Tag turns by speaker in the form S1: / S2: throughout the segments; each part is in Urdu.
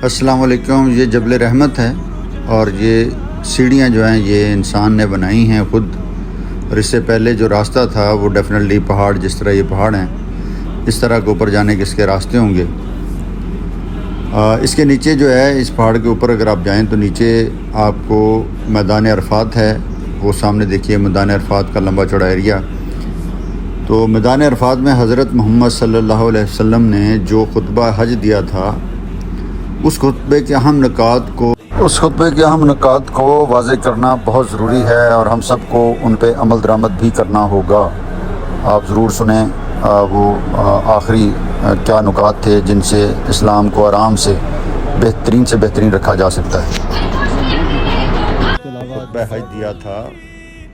S1: السلام علیکم۔ یہ جبل رحمت ہے اور یہ سیڑھیاں جو ہیں یہ انسان نے بنائی ہیں خود، اور اس سے پہلے جو راستہ تھا وہ ڈیفینیٹلی پہاڑ، جس طرح یہ پہاڑ ہیں اس طرح کے اوپر جانے کے اس کے راستے ہوں گے۔ اس کے نیچے جو ہے، اس پہاڑ کے اوپر اگر آپ جائیں تو نیچے آپ کو میدان عرفات ہے، وہ سامنے دیکھیے میدان عرفات کا لمبا چوڑا ایریا۔ تو میدان عرفات میں حضرت محمد صلی اللہ علیہ وسلم نے جو خطبہ حج دیا تھا، اس خطبے کے اہم نکات کو واضح کرنا بہت ضروری ہے، اور ہم سب کو ان پہ عمل درآمد بھی کرنا ہوگا۔ آپ ضرور سنیں وہ آخری کیا نکات تھے جن سے اسلام کو آرام سے بہترین رکھا جا سکتا ہے۔ خطبہ حج دیا تھا،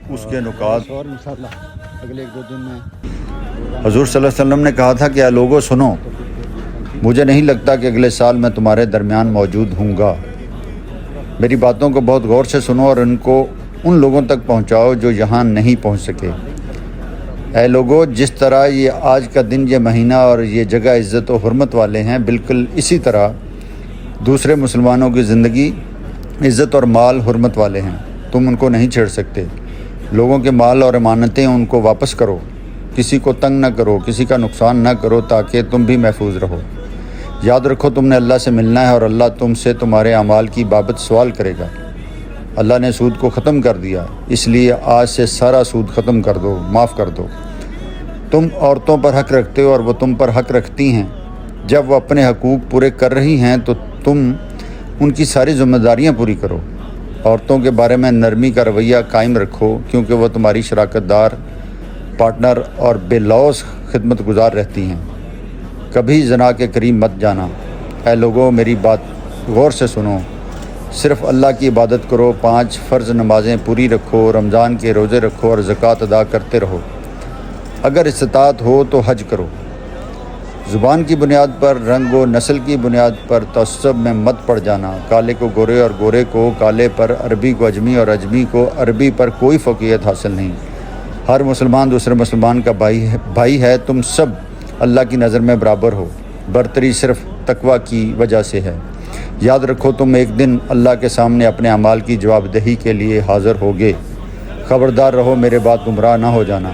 S1: اس کے نکات
S2: اور انشاءاللہ اگلے 1-2 دن میں
S1: حضور صلی اللہ علیہ وسلم نے کہا تھا کہ اے لوگو سنو، مجھے نہیں لگتا کہ اگلے سال میں تمہارے درمیان موجود ہوں گا۔ میری باتوں کو بہت غور سے سنو اور ان کو ان لوگوں تک پہنچاؤ جو یہاں نہیں پہنچ سکے۔ اے لوگو، جس طرح یہ آج کا دن، یہ مہینہ اور یہ جگہ عزت و حرمت والے ہیں، بالکل اسی طرح دوسرے مسلمانوں کی زندگی، عزت اور مال حرمت والے ہیں۔ تم ان کو نہیں چھیڑ سکتے۔ لوگوں کے مال اور امانتیں ان کو واپس کرو، کسی کو تنگ نہ کرو، کسی کا نقصان نہ کرو، تاکہ تم بھی محفوظ رہو۔ یاد رکھو تم نے اللہ سے ملنا ہے اور اللہ تم سے تمہارے اعمال کی بابت سوال کرے گا۔ اللہ نے سود کو ختم کر دیا، اس لیے آج سے سارا سود ختم کر دو، معاف کر دو۔ تم عورتوں پر حق رکھتے ہو اور وہ تم پر حق رکھتی ہیں۔ جب وہ اپنے حقوق پورے کر رہی ہیں تو تم ان کی ساری ذمہ داریاں پوری کرو۔ عورتوں کے بارے میں نرمی کا رویہ قائم رکھو، کیونکہ وہ تمہاری شراکت دار، پارٹنر اور بے لوث خدمت گزار رہتی ہیں۔ کبھی زنا کے قریب مت جانا۔ اے لوگوں، میری بات غور سے سنو، صرف اللہ کی عبادت کرو، 5 فرض نمازیں پوری رکھو، رمضان کے روزے رکھو اور زکوٰۃ ادا کرتے رہو۔ اگر استطاعت ہو تو حج کرو۔ زبان کی بنیاد پر، رنگ و نسل کی بنیاد پر تعصب میں مت پڑ جانا۔ کالے کو گورے اور گورے کو کالے پر، عربی کو اجمی اور اجمی کو عربی پر کوئی فوقیت حاصل نہیں۔ ہر مسلمان دوسرے مسلمان کا بھائی ہے۔ تم سب اللہ کی نظر میں برابر ہو۔ برتری صرف تقویٰ کی وجہ سے ہے۔ یاد رکھو تم ایک دن اللہ کے سامنے اپنے اعمال کی جواب دہی کے لیے حاضر ہوگے۔ خبردار رہو، میرے بعد گمراہ نہ ہو جانا۔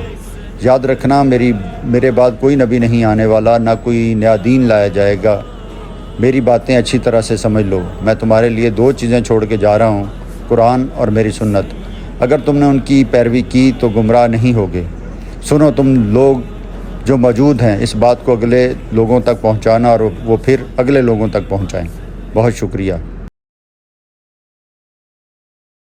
S1: یاد رکھنا، میرے بعد کوئی نبی نہیں آنے والا، نہ کوئی نیا دین لایا جائے گا۔ میری باتیں اچھی طرح سے سمجھ لو۔ میں تمہارے لیے 2 چیزیں چھوڑ کے جا رہا ہوں، قرآن اور میری سنت۔ اگر تم نے ان کی پیروی کی تو گمراہ نہیں ہوگے۔ سنو تم لوگ جو موجود ہیں، اس بات کو اگلے لوگوں تک پہنچانا اور وہ پھر اگلے لوگوں تک پہنچائیں۔ بہت شکریہ۔